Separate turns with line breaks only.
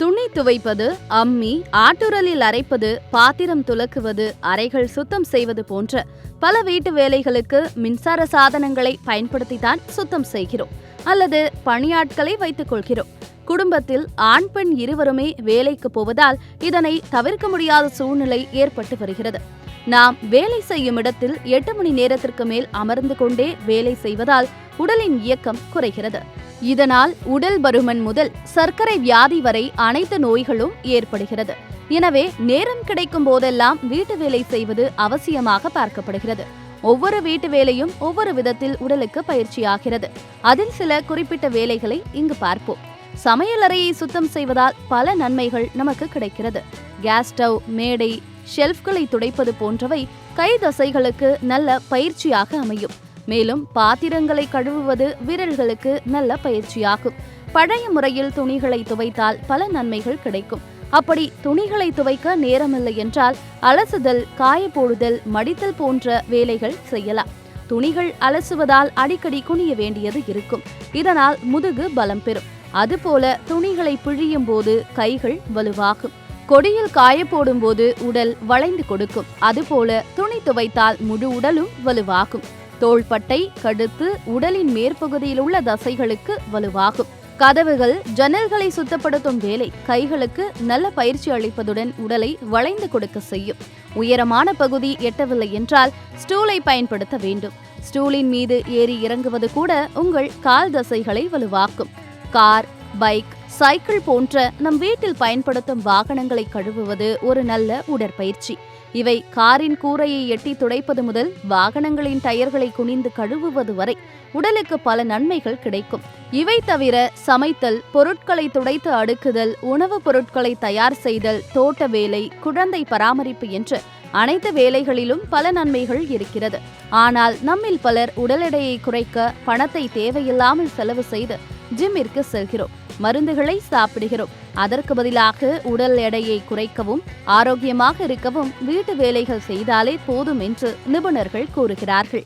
துணி துவைப்பது, அம்மி, ஆட்டுரலில் அரைப்பது, பாத்திரம் துலக்குவது, அறைகள் சுத்தம் செய்வது போன்ற பல வீட்டு வேலைகளுக்கு மின்சார சாதனங்களை பயன்படுத்தித்தான் சுத்தம் செய்கிறோம் அல்லது பணியாட்களை வைத்துக் கொள்கிறோம். குடும்பத்தில் ஆண் பெண் இருவருமே வேலைக்கு போவதால் இதனை தவிர்க்க முடியாத சூழ்நிலை ஏற்பட்டு வருகிறது. நாம் வேலை செய்யும் இடத்தில் 8 மணி நேரத்திற்கு மேல் அமர்ந்து கொண்டே வேலை செய்வதால் உடலின் இயக்கம் குறைகிறது. இதனால் உடல் பருமன் முதல் சர்க்கரை வியாதி வரை அனைத்து நோய்களும் ஏற்படுகிறது. எனவே நேரம் கிடைக்கும் போதெல்லாம் வீட்டு வேலை செய்வது அவசியமாக பார்க்கப்படுகிறது. ஒவ்வொரு வீட்டு வேலையும் ஒவ்வொரு விதத்தில் உடலுக்கு பயிற்சியாகிறது. அதில் சில குறிப்பிட்ட வேலைகளை இங்கு பார்ப்போம். சமையலறையை சுத்தம் செய்வதால் பல நன்மைகள் நமக்கு கிடைக்கிறது. கேஸ் ஸ்டவ், மேடை, ஷெல்ஃப்களை துடைப்பது போன்றவை கை தசைகளுக்கு நல்ல பயிற்சியாக அமையும். மேலும் பாத்திரங்களை கழுவுவது விரல்களுக்கு நல்ல பயிற்சியாகும். பழைய முறையில் துணிகளை துவைத்தால் பல நன்மைகள் கிடைக்கும். அப்படி துணிகளை துவைக்க நேரமில்லை என்றால் அலசுதல், காய போடுதல், மடித்தல் போன்ற வேலைகள் செய்யலாம். துணிகள் அலசுவதால் அடிக்கடி குனிய வேண்டியது இருக்கும். இதனால் முதுகு பலம் பெறும். அதுபோல துணிகளை பிழியும் போது கைகள் வலுவாகும். கொடியில் காய போடும் போது உடல் வளைந்து கொடுக்கும். அதுபோல துணி துவைத்தால் முழு உடலும் வலுவாகும். தோள்பட்டை, கழுத்து, உடலின் மேற்பகுதியில் உள்ள தசைகளுக்கு வலுவாகும். கதவுகள், ஜன்னல்களை சுத்தப்படுத்தும் வேலை கைகளுக்கு நல்ல பயிற்சி அளிப்பதுடன் உடலை வளைந்து கொடுக்க செய்யும். உயரமான பகுதி எட்டவில்லை என்றால் ஸ்டூலை பயன்படுத்த வேண்டும். ஸ்டூலின் மீது ஏறி இறங்குவது கூட உங்கள் கால் தசைகளை வலுவாக்கும். கார், பைக், சைக்கிள் போன்ற நம் வீட்டில் பயன்படுத்தும் வாகனங்களை கழுவுவது ஒரு நல்ல உடற்பயிற்சி. இவை காரின் கூரையை எட்டி துடைப்பது முதல் வாகனங்களின் டயர்களை குனிந்து கழுவுவது வரை உடலுக்கு பல நன்மைகள் கிடைக்கும். இவை தவிர சமைத்தல், பொருட்களை துடைத்து அடுக்குதல், உணவுப் பொருட்களை தயார் செய்தல், தோட்ட வேலை, குழந்தை பராமரிப்பு என்று அனைத்து வேலைகளிலும் பல நன்மைகள் இருக்கிறது. ஆனால் நம்மில் பலர் உடல் எடையை குறைக்க பணத்தை தேவையில்லாமல் செலவு செய்து ஜிம்மிற்கு செல்கிறோம், மருந்துகளை சாப்பிடுகிறோம். அதற்கு பதிலாக உடல் எடையை குறைக்கவும் ஆரோக்கியமாக இருக்கவும் வீட்டு வேலைகள் செய்தாலே போதும் என்று நிபுணர்கள் கூறுகிறார்கள்.